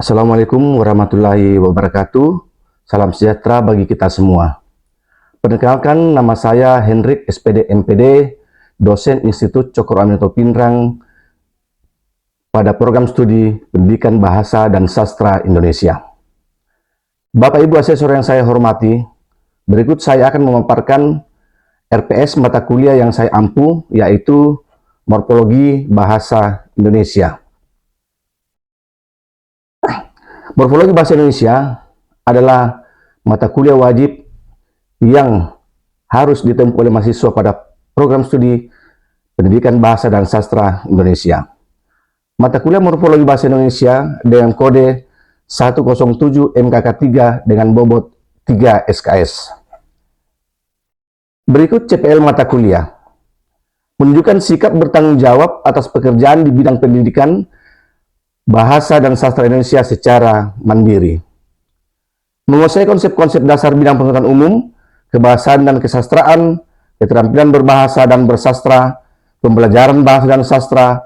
Assalamualaikum warahmatullahi wabarakatuh. Salam sejahtera bagi kita semua. Perkenalkan, nama saya Hendrik SPD MPD, dosen Institut Cokro Aminoto Pindrang pada program studi Pendidikan Bahasa dan Sastra Indonesia. Bapak Ibu asesor yang saya hormati, berikut saya akan memaparkan RPS mata kuliah yang saya ampu, yaitu Morfologi Bahasa Indonesia. Morfologi Bahasa Indonesia adalah mata kuliah wajib yang harus ditempuh oleh mahasiswa pada program studi Pendidikan Bahasa dan Sastra Indonesia. Mata kuliah Morfologi Bahasa Indonesia dengan kode 107 MKK 3 dengan bobot 3 SKS. Berikut CPL mata kuliah. Menunjukkan sikap bertanggung jawab atas pekerjaan di bidang pendidikan Bahasa dan Sastra Indonesia secara mandiri. Menguasai konsep-konsep dasar bidang pengetahuan umum, kebahasaan dan kesastraan, keterampilan berbahasa dan bersastra, pembelajaran bahasa dan sastra,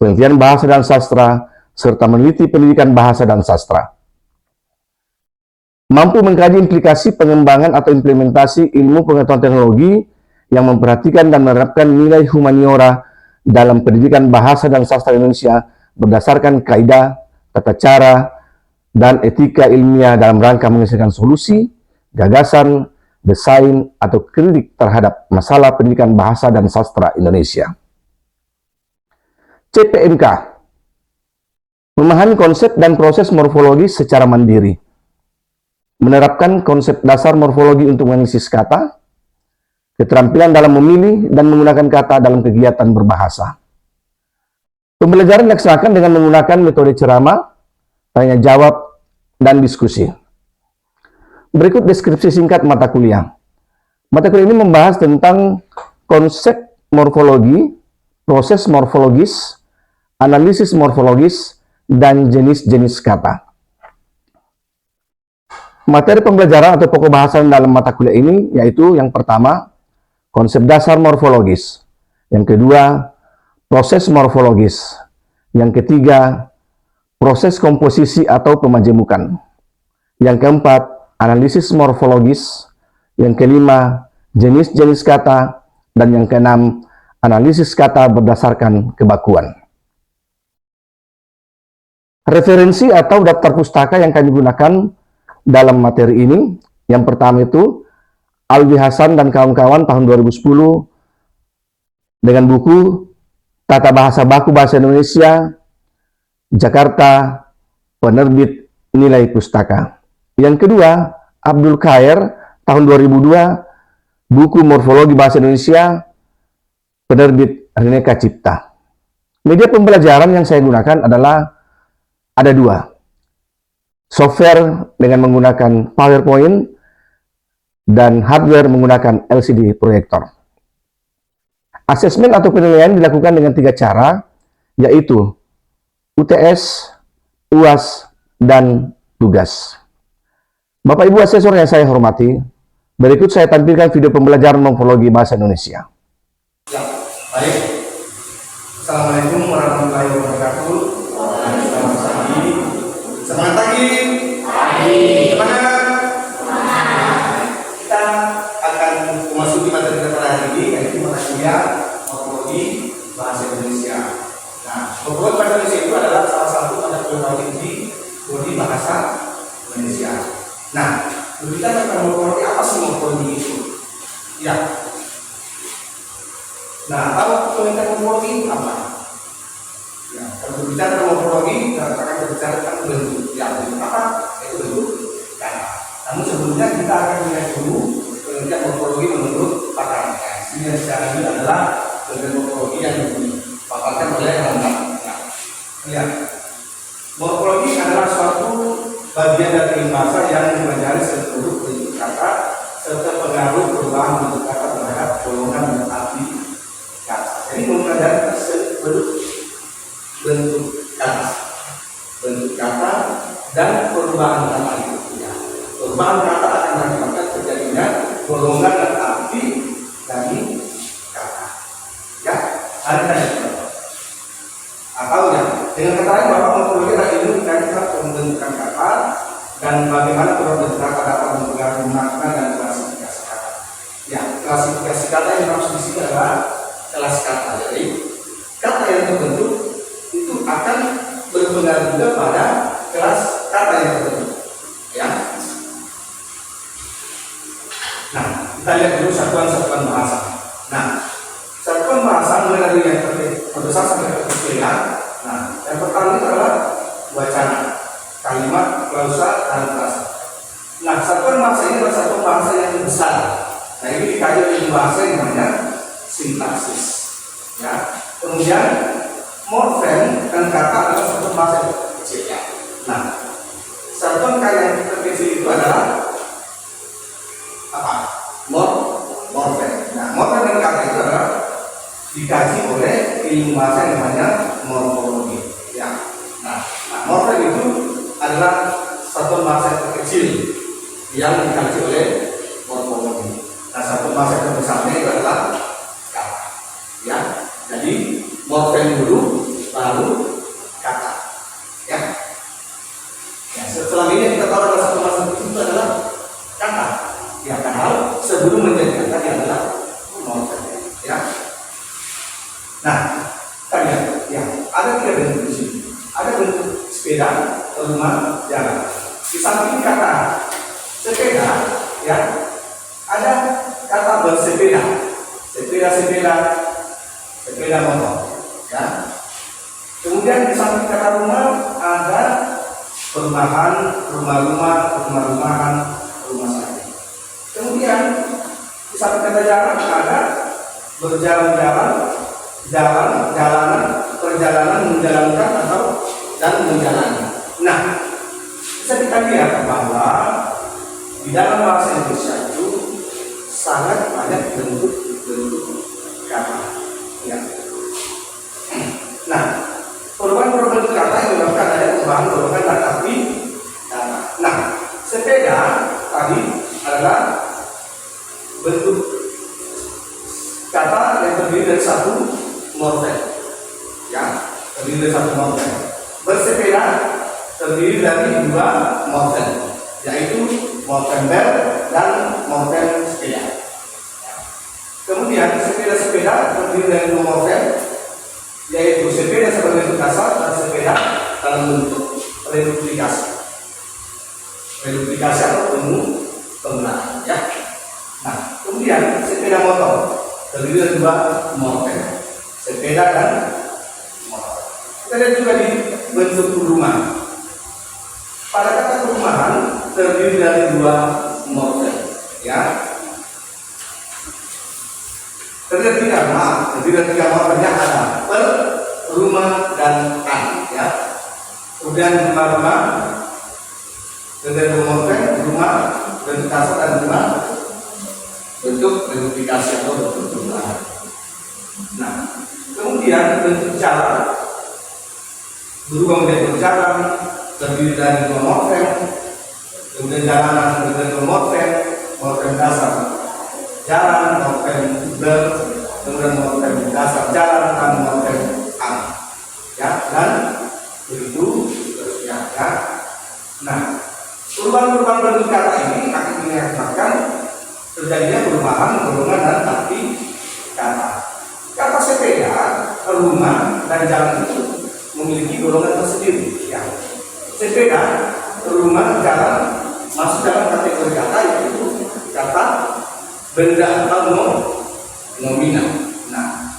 penelitian bahasa dan sastra, serta meneliti pendidikan bahasa dan sastra. Mampu mengkaji implikasi pengembangan atau implementasi ilmu pengetahuan teknologi yang memperhatikan dan menerapkan nilai humaniora dalam pendidikan bahasa dan sastra Indonesia berdasarkan kaidah, tata cara, dan etika ilmiah dalam rangka menyelesaikan solusi, gagasan, desain, atau kritik terhadap masalah pendidikan bahasa dan sastra Indonesia. CPMK memahami konsep dan proses morfologi secara mandiri, menerapkan konsep dasar morfologi untuk menganalisis kata, keterampilan dalam memilih dan menggunakan kata dalam kegiatan berbahasa. Pembelajaran dilaksanakan dengan menggunakan metode ceramah, tanya jawab, dan diskusi. Berikut deskripsi singkat mata kuliah. Mata kuliah ini membahas tentang konsep morfologi, proses morfologis, analisis morfologis, dan jenis-jenis kata. Materi pembelajaran atau pokok bahasan dalam mata kuliah ini yaitu yang pertama, konsep dasar morfologis. Yang kedua, proses morfologis. Yang ketiga, proses komposisi atau pemajemukan. Yang keempat, analisis morfologis. Yang kelima, jenis-jenis kata. Dan yang keenam, analisis kata berdasarkan kebakuan. Referensi atau daftar pustaka yang kami gunakan dalam materi ini, yang pertama itu Alwi Hasan dan kawan-kawan tahun 2010 dengan buku Tata Bahasa Baku Bahasa Indonesia, Jakarta, penerbit Nilai Pustaka. Yang kedua, Abdul Khair tahun 2002, buku Morfologi Bahasa Indonesia, penerbit Rineka Cipta. Media pembelajaran yang saya gunakan adalah ada dua. Software dengan menggunakan PowerPoint dan hardware menggunakan LCD proyektor. Asesmen atau penilaian dilakukan dengan 3 cara, yaitu UTS, UAS, dan tugas. Bapak Ibu asesor yang saya hormati, berikut saya tampilkan video pembelajaran morfologi bahasa Indonesia. Ya, baik. Assalamualaikum warahmatullahi wabarakatuh. Selamat pagi. Semangat pagi. Semangat. Kita akan memasuki materi kita pada hari ini, yaitu mata kuliah morfologi bahasa Indonesia. Nah, morfologi bahasa Indonesia itu adalah salah satu mata kuliah wajib di prodi bahasa Indonesia. Nah, berbicara tentang morfologi, apa sih morfologi itu? Ya. Nah, kalau penelitian morfologi itu apa? Ya, kalau berbicara tentang morfologi, kita akan berbicara tentang bentuk. Ya, bentuk apa? Itu bentuk kata. Namun sebelumnya kita akan melihat dulu penelitian morfologi menurut pakar. Ini yang sekarang ini adalah penelitian morfologi yang dipaparkan oleh Rangga. Ya, morfologi adalah suatu bagian dari ilmu bahasa yang mempelajari seluruh bentuk kata serta pengaruh perubahan bentuk kata terhadap golongan dan arti kata. Jadi mempelajari bentuk kata dan perubahan kata itu. Ya. Perubahan kata akan mengakibatkan terjadinya golongan dan arti dari kata. Ya, ada atau ya dengan kata lain bahwa morfologi adalah ilmu terkait dengan menentukan kata dan bagaimana produk kata dapat mempengaruhi makna dan klasifikasi kata. Ya, klasifikasi kata yang harus di sini adalah kelas kata. Jadi kata yang terbentuk itu akan berpengaruh juga pada kelas kata yang terbentuk. Ya. Nah, kita lihat dulu satuan-satuan bahasa. Nah, satuan bahasa mulai dari yang terbesar sampai ke kecil ya. Nah, yang pertama itu adalah wacana, kalimat, klausa, dan frasa. Nah, satuan bahasa ini adalah satuan bahasa yang besar. Nah, ini dikaji oleh bahasa yang namanya sintaksis. Ya. Kemudian morfem dan kata adalah satuan bahasa yang kecil ya. Nah, satuan yang terkecil itu adalah apa? Morfem. Nah, morfem dan kata itu adalah dikaji oleh ilmu bahasa yang namanya morfologi. Ya. Nah, morfem itu adalah satuan bahasa yang terkecil yang dikaji oleh morfologi. Nah, satuan bahasa yang terbesarnya itu adalah kata. Ya. Jadi morfem dulu, baru kata. Ya. Ya, setelah ini kita tahu adalah satu bahasa itu adalah kata. Ya, padahal sebelum menjadi kata dia adalah morfem. Ya. Nah, kita lihat, ya, ada tiga bentuk di sini. Ada bentuk sepeda, rumah, jalan. Di samping kata sepeda, ya, ada kata bersepeda, sepeda motor. Ya. Kemudian di samping kata rumah ada perumahan, rumah-rumahan, rumah sakit. Kemudian di samping kata jalan ada berjalan-jalan, jalanan, perjalanan, menjalankan atau dan menjalani. Nah, bisa kita lihat bahwa di dalam bahasa Indonesia itu sangat banyak bentuk kata. Ya. Nah, perubahan kata yang menyebabkan ada perubahan dan arti kata. Nah, sepeda tadi adalah bentuk kata yang terdiri dari satu morfem. Ya, terdiri dari satu morfem. Bersepeda terdiri dari dua morfem, yaitu morfem ber dan morfem sepeda. Kemudian sepeda terdiri dari dua morfem, yaitu sepeda sebagai bentuk dasar dan sepeda dalam bentuk reduplikasi. Reduplikasi atau penggunaan. Ya. Nah, kemudian sepeda motor terdiri dari dua morfem, sepeda dan motor. Kita lihat juga di bentuk rumah. Pada kata perumahan terdiri dari dua morfem. Ya. Terdiri dari tiga morfemnya ada per, rumah, dan an. Ya. Kemudian rumah terdiri dari dua morfem, rumah, bentuk dasar dan rumah, bentuk reduplikasi atau bentuk perubahan. Nah, kemudian bentuk jalan berubah menjadi berjalan, terdiri dari dua morfem, kemudian jalanan terdiri dari dua morfem dasar jalan, morfem ber, kemudian morfem dasar jalan dan morfem an. Ya, dan begitu terusnya. Ya. Nah, perubahan bentuk kata ini akan mengakibatkan terjadinya perubahan golongan dan arti kata. Kata sepeda, rumah, dan jalan itu memiliki golongan tersendiri. Ya. Sepeda, rumah, jalan masuk dalam kategori kata yaitu kata benda atau nominal. Nah,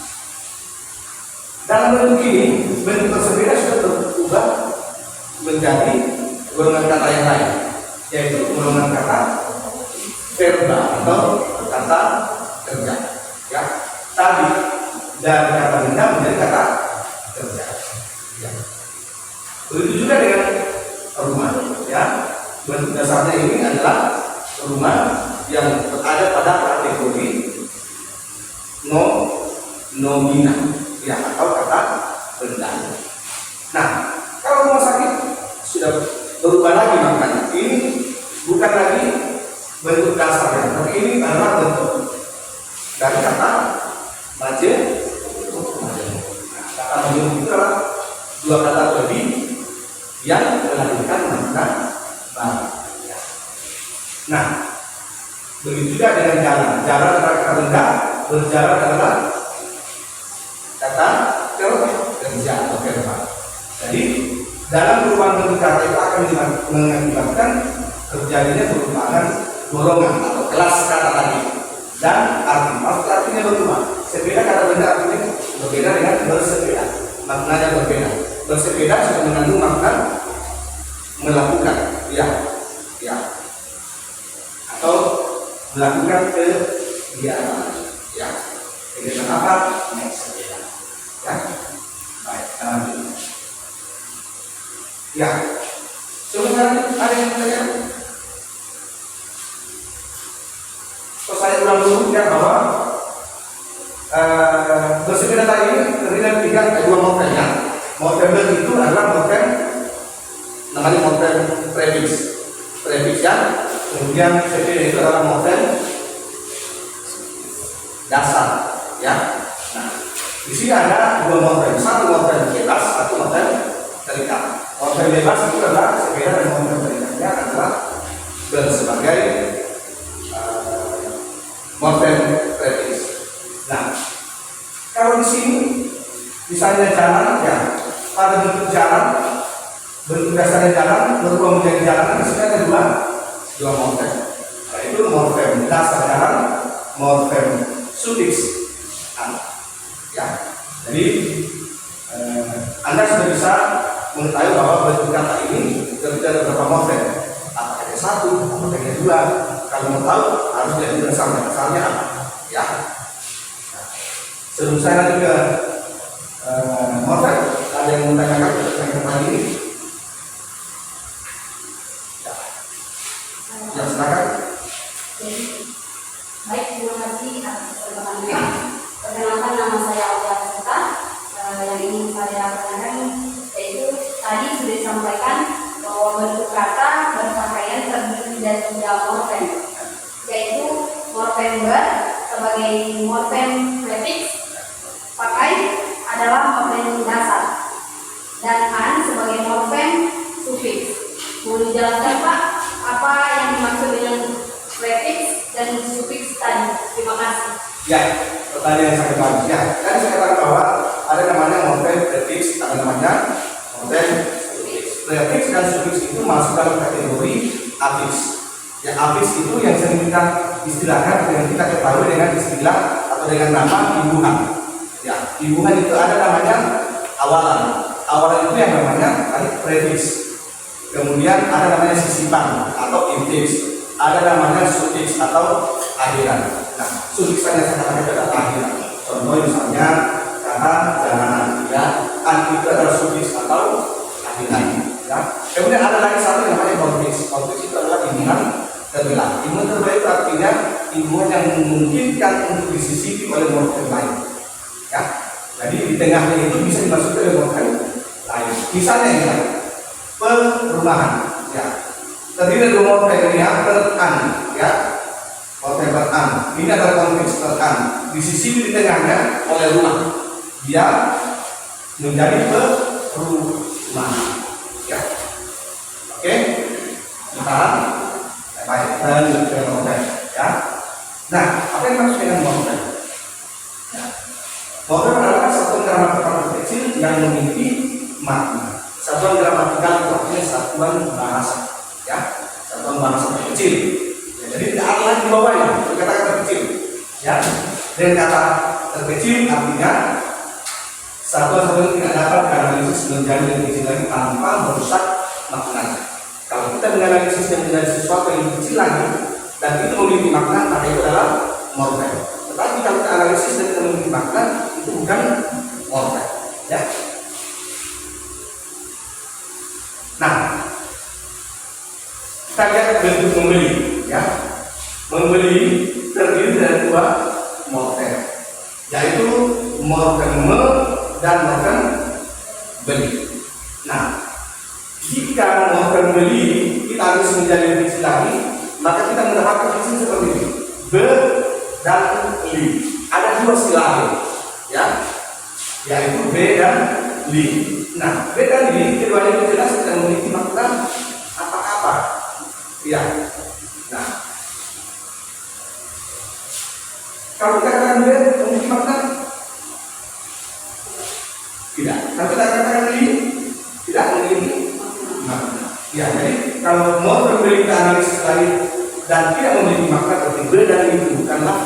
dalam bentuk ini, bentuk bersepeda sudah berubah menjadi golongan kata yang lain, yaitu golongan kata verba atau kata kerja. Ya, tadi dari kata benda menjadi kata kerja. Ya. Begitu juga dengan rumah. Ya, bentuk dasarnya ini adalah rumah yang berada pada kategori nominal, ya, atau kata benda. Nah, kalau rumah sakit sudah berubah lagi maknanya. Ini bukan lagi bentuk dasarnya, tapi ini adalah bentuk dari kata majemuk. Nah, kata majemuk itu adalah dua kata lebih yang melahirkan Nah, begitu juga dengan jalan. Jalan adalah kata benda, berjalan adalah kata kerja atau verba. Jadi dalam perubahan bentuk kata itu akan mengakibatkan terjadinya perubahan golongan atau kelas kata tadi dan artinya berubah. Sepeda kata benda artinya berbeda dengan bersepeda, maknanya berbeda. Bersepeda sudah mengandung makna melakukan, ya, atau melakukan kegiatan, ya. Kegiatan apa? Naik sepeda, ya. Baik, lanjut. Ya, sebenarnya ada yang bertanya. So, saya ulang dulu ya bahwa bersepeda tadi terdiri dari dua morfem ya. Morfem itu adalah morfem namanya morfem prefiks ya. Kemudian sepeda itu adalah morfem dasar ya. Nah, di sini ada dua morfem, satu morfem bebas, satu morfem terikat. Morfem bebas itu adalah sepeda dan morfem terikatnya adalah sebagai morfem prefiks. Nah, kalau di sini misalnya jalan ya, pada bentuk jalan, bentuk dasarnya jalan berubah menjadi jalan, di sini ada dua morfem, yaitu morfem dasar jalan, morfem sufiks ya. Jadi Anda sudah bisa mengetahui bahwa bentuk kata ini terdiri dari beberapa morfem. Apakah ada satu, apakah ada dua? Kalau mau tahu harus lihat dasarnya, dasarnya apa ya. Sebelum saya lanjut ke morfem, ada yang mau tanyakan tentang kembali ini? Ya, silakan. Baik, terima kasih atas perkenalkan. Perkenalkan, nama saya Aulia Sita. Yang ingin saya tanyakan yaitu tadi sudah disampaikan bahwa bentuk kata berpakaian terdiri dari 3 morfem, yaitu morfem ber sebagai morfem prefiks, pakai adalah morfem dasar, dan an sebagai morfem sufiks. Mau dijelaskan Pak, apa yang dimaksud dengan prefiks dan sufiks tadi? Terima kasih. Ya, pertanyaan yang sangat bagus ya. Tadi saya katakan bahwa ada namanya morfem prefiks, ada namanya morfem sufiks. Prefiks dan sufiks itu masuk dalam kategori afiks. Ya, afiks itu yang sering kita istilahkan, yang kita ketahui dengan istilah atau dengan nama imbuhan. Ya, imbuhan itu ada namanya awalan. Awalan itu yang namanya prefiks. Kemudian ada namanya sisipan atau infiks. Ada namanya sufiks atau akhiran. Nah, sufiks yang saya katakan itu adalah akhiran. Contoh misalnya kata jalanan, ya, an itu adalah sufiks atau akhiran. Ya. Kemudian ada lagi satu yang namanya konfiks. Konfiks itu adalah imbuhan terbelah. Imbuhan terbelah itu artinya imbuhan yang memungkinkan untuk disisipi oleh morfem lain. Ya. Jadi di tengahnya itu bisa dimasukkan oleh morfem lain. Misalnya ya, perumahan. Ya. Terdiri dari morfem ya, ter-an, ya. Morfem ter-an. Ini adalah konfiks ter-an. Disisipi di tengahnya oleh rumah. Dia menjadi perumahan. Ya. Oke. Paham? Baik. Lanjut ke morfem. Ya. Nah, apa yang maksud dengan morfem? Ya. Morfem adalah satuan gramatikal kecil yang memiliki makna. Satuan gramatikal itu artinya satuan bahasa. Ya, satuan bahasa kecil. Ya, jadi tidak ada lagi di bawahnya, kata terkecil. Ya, dan kata terkecil artinya satuan-satuan tidak dapat dianalisis menjadi lebih kecil lagi tanpa merusak maknanya. Kalau kita menganalisis yang menjadi sesuatu yang lebih kecil lagi dan itu memiliki makna, maka itu adalah morfem. Tetapi kalau kita analisis dan kita memiliki makna, itu bukan morfem. Ya. Nah, kita lihat bentuk membeli, ya. Membeli terdiri dari 2 morfem, yaitu morfem me dan morfem beli. Nah, jika morfem beli kita harus menjadi lebih kecil lagi, maka kita mendapatkan istilah seperti ini: be dan li. Ada 2 silabi, ya, yaitu be dan li. Nah, be dan li keduanya itu jelas tidak memiliki makna apa-apa. Ya. Nah, Ya, jadi kalau more memiliki analisis dari dan tidak memiliki makna, berarti B dan itu bukanlah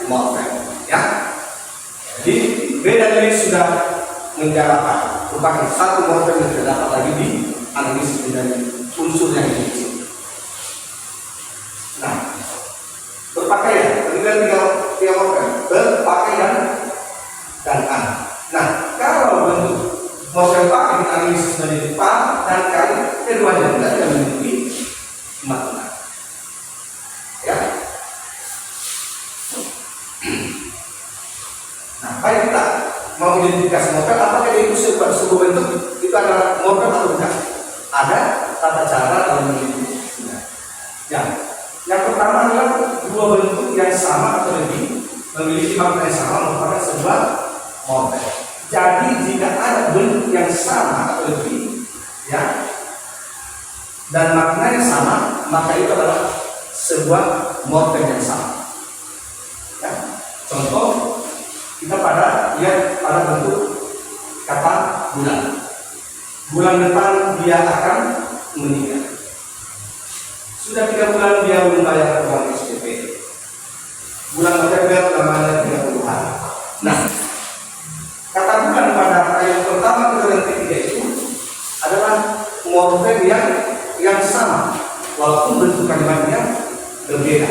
morfem. Ya, jadi B dan ini sudah menjawab merupakan satu morfem yang tidak dapat lagi di analisis dari unsur yang ini. Nah, berpakaian, kemudian tiga morfem, berpakaian dan an. Nah, kalau bentuk morfem pakai di analisis dari pa dan kai, keduanya tidak memiliki makna. Ya. Nah, baik kita mau identifikasi morfem, apakah itu sebuah bentuk itu adalah morfem atau bukan? Ada tata cara dalam mengidentifikasinya. Ya, yang pertama adalah dua bentuk yang sama atau lebih memiliki makna yang sama merupakan sebuah morfem. Jadi jika ada bentuk yang sama atau lebih, ya, dan maknanya sama, maka itu adalah sebuah morfem yang sama. Ya. Contoh, kita lihat pada bentuk kata bulan. Bulan depan dia akan menikah. Sudah 3 bulan dia belum bayar uang SPP. Bulan November namanya 30 hari. Nah, kata bulan pada ayat pertama ke yang ketiga itu adalah morfem yang sama, walaupun bentuk kalimatnya berbeda.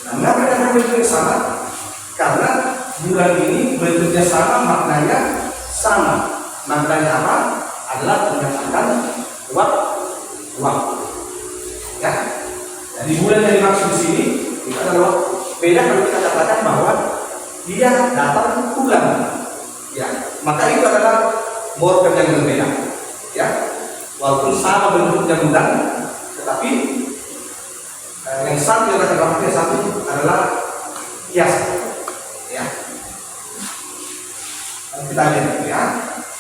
Nah, mengapa dengan bentuk yang sama? Karena bulan ini bentuknya sama, maknanya sama. Maknanya apa? Adalah menyatakan waktu. Ya. Jadi bulan yang dimaksud di sini itu adalah beda kalau kita katakan bahwa dia datang bulan. Ya, maka itu adalah morfem yang berbeda. Ya, walaupun sama bentuknya bulan, tetapi yang satu yang akan yang satu adalah kias. Ya, kita lihat ya.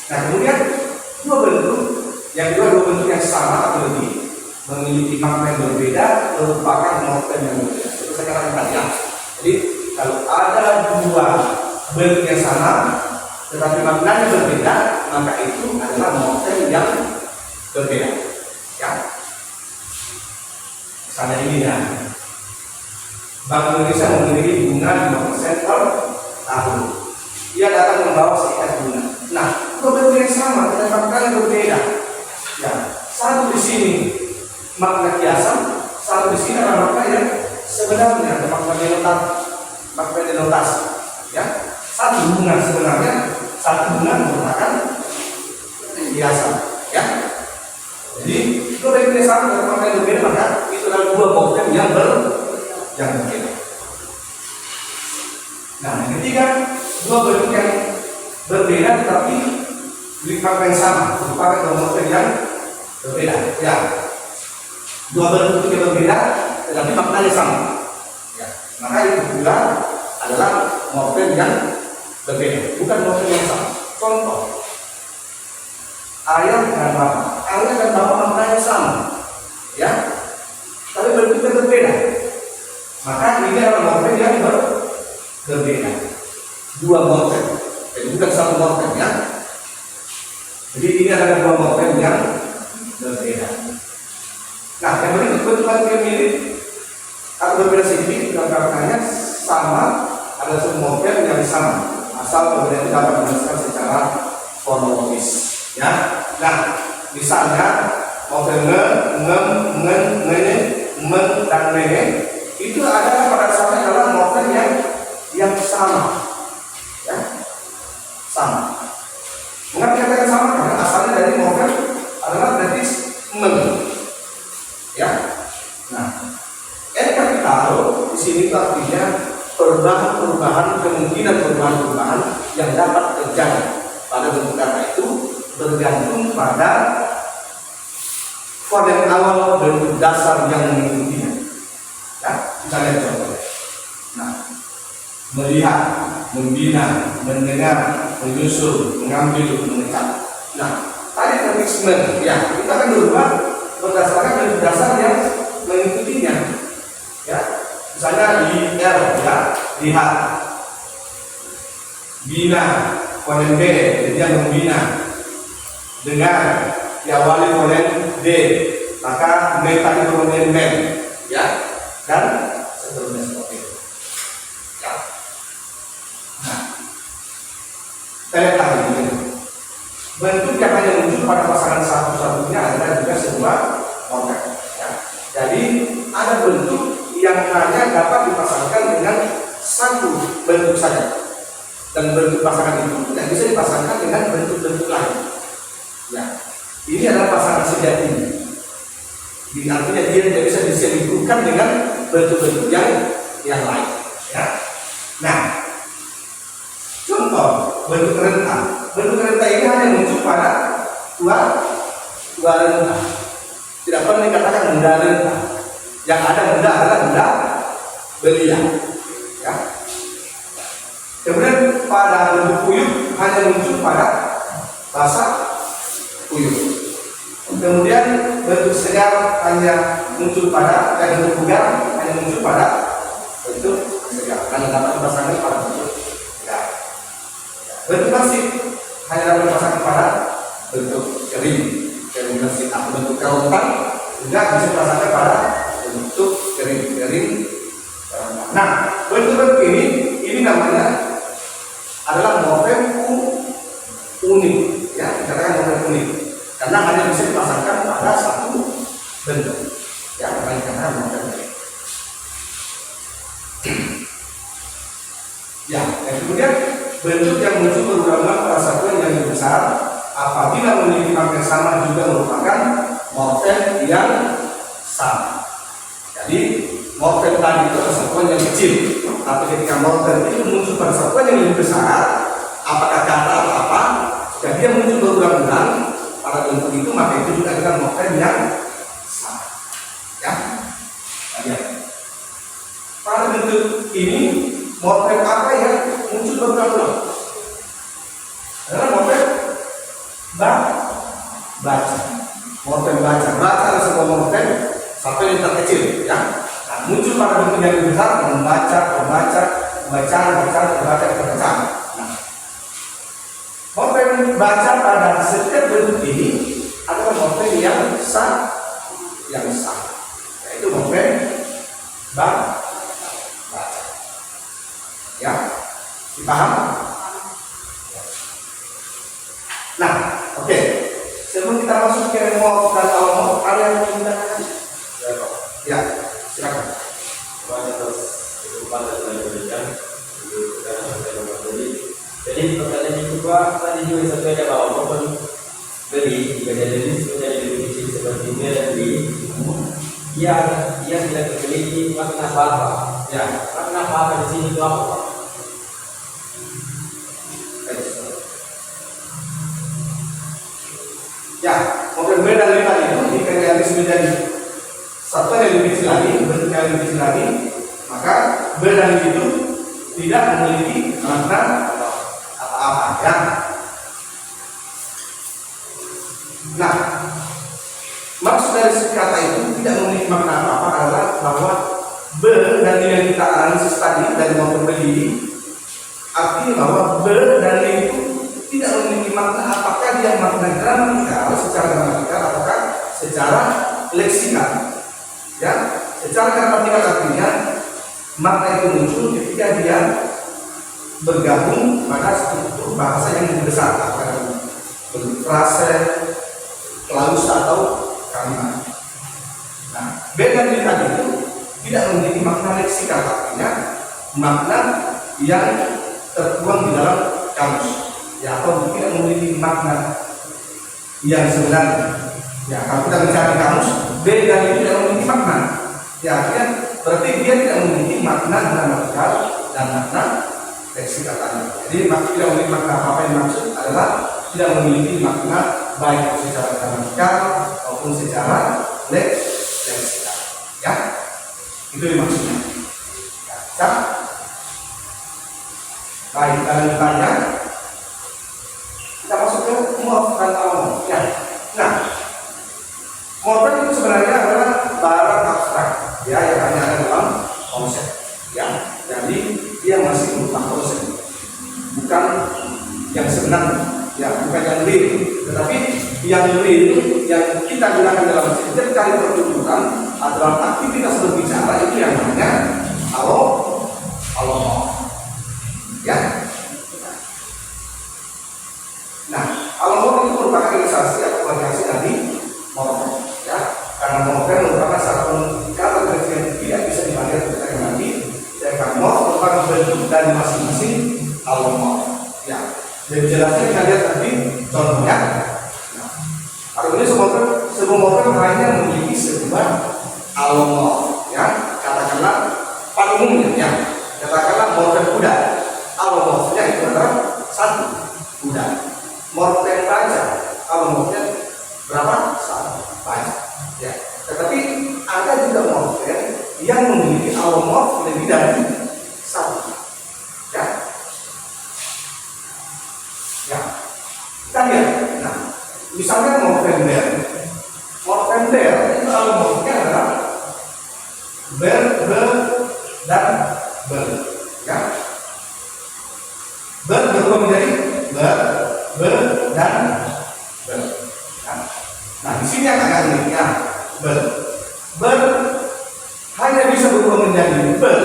Nah, kemudian dua bentuk yang sama atau lebih memiliki makna yang berbeda merupakan morfem yang berbeda. Itu saya katakan tadi ya. Jadi kalau ada dua bentuk yang sama tetapi maknanya berbeda, maka itu adalah morfem yang berbeda. Ya. Misalnya ini ya, Bank Indonesia memiliki bunga 5% per tahun. Dia datang membawa seikat bunga. Nah, dua bentuk yang sama tetapi maknanya berbeda. Ya, satu di sini makna kiasan, satu di sini adalah makna yang sebenarnya, makna denotasi. Ya, satu bunga sebenarnya, satu bunga merupakan kiasan. Ya, jadi dua bentuk yang sama dengan makna yang berbeda, maka itu adalah dua morfem yang berbeda. Nah, yang ketiga, dua bentuk yang berbeda tetapi memiliki makna yang sama, merupakan dua morfem yang berbeda. Ya. Dua bentuk yang berbeda tetapi maknanya sama. Ya, maka itu pula adalah morfem yang berbeda, bukan morfem yang sama. Contoh, ayah dan bapak. Ayah dan bapak maknanya sama, ya, tapi bentuknya berbeda. Maka ini adalah morfem yang berbeda. Dua morfem, jadi bukan satu morfem ya. Jadi ini adalah dua morfem yang berbeda. Nah, yang berikut bentuk yang mirip atau berbeda sedikit dan maknanya sama adalah sebuah morfem yang sama, asal perbedaan itu dapat dijelaskan secara fonologis. Ya, nah, misalnya morfem men dan mene itu adalah pada dasarnya adalah morfem yang sama. Ya, sama. Mengapa dikatakan sama? Karena asalnya dari morfem adalah berarti men. Ya, nah, kapital di sini itu artinya perubahan kemungkinan perubahan yang dapat terjadi pada bentuk kata itu bergantung pada fonem awal bentuk dasar yang mengikutinya. Ya, kita lihat contohnya. Nah, melihat, membina, mendengar, menyusul, mengambil, mengikat. Nah, tadi fixment, ya, kita akan berubah berdasarkan bentuk dasar yang mengikutinya. Ya, misalnya di R, ya, lihat, bina, fonem B, jadi dia membina, dengar, diawali fonem D, maka men tadi kemudian men, ya, dan seterusnya seperti itu. Ya. Nah, kita lihat lagi ini. Bentuk yang hanya muncul pada pasangan satu-satunya adalah juga sebuah morfem. Ya. Jadi ada bentuk yang hanya dapat dipasangkan dengan satu bentuk saja, dan bentuk pasangan itu tidak bisa dipasangkan dengan bentuk-bentuk lain. Ya, ini adalah pasangan sejati. Jadi artinya dia tidak bisa diselingkuhkan dengan bentuk-bentuk yang lain. Ya. Nah, contoh bentuk rentang. Bentuk rentang ini hanya muncul pada dua rentang. Tidak pernah dikatakan benda rentang. Yang ada benda adalah benda belia. Ya. Kemudian pada bentuk puyuh hanya muncul pada bahasa puyuh. Kemudian bentuk segar hanya muncul pada bentuk bugar hanya muncul pada bentuk segar, karena dapat dipasangkan pada bentuk segar. Bentuk masif hanya dapat dipasangkan pada bentuk kering masif, atau bentuk kerontang juga bisa dipasangkan pada bentuk kering. Nah, bentuk-bentuk ini namanya adalah morfem unik, ya, dikatakan morfem unik, karena hanya bisa dipasangkan pada satu bentuk, ya, makanya dikatakan morfem unik. Ya, dan kemudian bentuk yang muncul berulang-ulang pada satuan yang lebih besar apabila memiliki makna yang sama juga merupakan morfem yang sama. Jadi morfem tadi itu adalah satuan yang kecil, tapi ketika morfem itu muncul pada satuan yang lebih besar, apakah kata atau apa, jika dia muncul berulang-ulang pada bentuk itu, maka itu juga adalah morfem yang sama. Ya, ya. Pada bentuk ini morfem apa yang muncul berulang-ulang? Adalah morfem baca. Morfem baca adalah sebuah morfem satu yang terkecil, ya. Nah, muncul pada bentuk yang lebih besar, membaca, terbaca. Nah, morfem baca pada setiap bentuk ini adalah morfem yang sah, yaitu morfem baca. Ya, dipaham? Nah, oke. Sebelum kita masuk ke morf dan almorf, ada yang ingin ditanyakan? Ya, silakan. Jadi pertanyaan yang kedua tadi juga disampaikan bahwa maupun beli jika jadi lebih kecil seperti ini dan beli, dia tidak memiliki makna apa-apa. Ya, makna apa-apa di sini itu apa? Ya, morfem B dan lipat itu jika dialis menjadi satu yang lebih kecil lagi, bentuk yang lebih kecil lagi, maka B dan itu tidak memiliki makna apa-apa, ya. Nah, maksud dari kata itu tidak memiliki makna apa-apa adalah bahwa B dan yang kita analisis tadi dari morfem B ini artinya bahwa B dan itu tidak memiliki makna apakah dia makna gramatikal secara gramatikal ataukah secara leksikal. Ya, secara gramatikal artinya makna itu muncul ketika dia bergabung pada struktur bahasa yang lebih besar, apakah bentuk frase, klausa atau kalimat. Nah, B dan D tadi itu tidak memiliki makna leksikal, artinya makna yang tertuang di dalam kamus. Ya, atau tidak memiliki makna yang sebenarnya. Ya, kalau kita mencari kamus, B dan itu tidak memiliki makna. Ya, artinya berarti dia tidak memiliki makna gramatikal dan makna leksikal tadi. Jadi tidak memiliki makna apa yang dimaksud adalah tidak memiliki makna baik secara gramatikal maupun secara leksikal. Ya, itu maksudnya. Ya, baik, kalian bertanya. Kita masuk ke morf dan almorf. Ya. Nah, morfem itu sebenarnya adalah barang abstrak, ya, yang hanya ada dalam konsep. Ya, jadi dia masih berupa konsep, bukan yang sebenarnya, ya, bukan yang real, tetapi yang real yang kita gunakan dalam setiap kali pertunjukan adalah aktivitas berbicara itu yang namanya Allah. Ya. Nah, Allah itu merupakan ilustrasi atau variasi dari morfem. Ya, karena morfem merupakan satu kata yang tidak bisa dipanggil ketika nanti. Sedangkan morf merupakan bentuk dari masing-masing Allah. Ya, lebih jelasnya kita lihat tadi contohnya. Kalau ini sebuah morfem lainnya memiliki sebuah Allah. Ya, katakanlah pada umumnya ya. Katakanlah morfem kuda. Alomorfnya itu adalah satu kuda. Morfem baja. Alomorfnya berapa? Satu baja. Ya. Tetapi ada juga morfem yang memiliki alomorf lebih dari satu. Ya. Ya. Kita lihat. Nah, misalnya morfem ber. Morfem ber itu alomorfnya adalah ber, dan ber. Ya. Ber berubah menjadi ber, dan ber. Nah, di sini yang agak unik ya. Ber hanya bisa berubah menjadi ber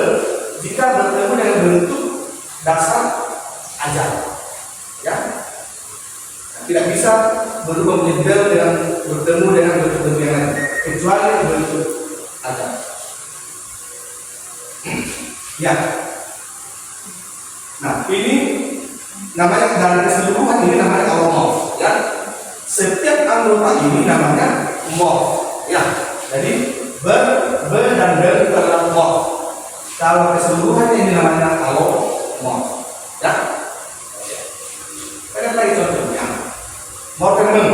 jika bertemu dengan bentuk dasar ajar. Ya. Tidak bisa berubah menjadi ber dengan bertemu dengan bentuk-bentuk yang lain kecuali bentuk ajar. Ya. Nah, ini namanya dari keseluruhan ini namanya alomorf. Ya. Setiap anggota ini namanya morf. Ya. Jadi ber dan ber itu adalah morf. Kalau keseluruhannya ini namanya alomorf. Ya. Kita lihat lagi contohnya. Morfem meng.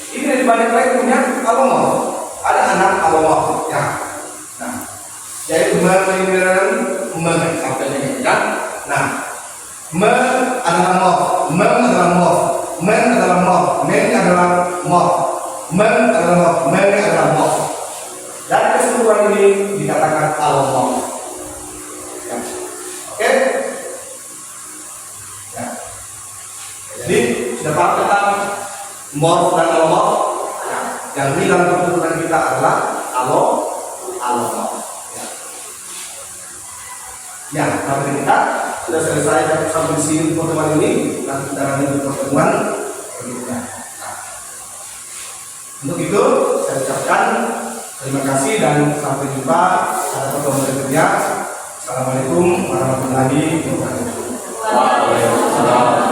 Ini dari banyak lain punya alomorf. Ada 6 alomorf. Ya. Nah, yaitu meng sampai ini ya. Nah, adalah morf, adalah morf, adalah morf, adalah morf, adalah morf, adalah morf. Dan keseluruhan ini dikatakan alomorf. Ya. Oke? Ya. Jadi sudah paham tentang morf dan alomorf. Ya. Yang di dalam pertuturan kita adalah alomorf. Ya, materi kita sudah selesai sampai di sini pertemuan ini. Nanti kita lanjut pertemuan berikutnya. Nah, untuk itu saya ucapkan terima kasih dan sampai jumpa pada pertemuan berikutnya. Assalamualaikum warahmatullahi wabarakatuh. Waalaikumsalam.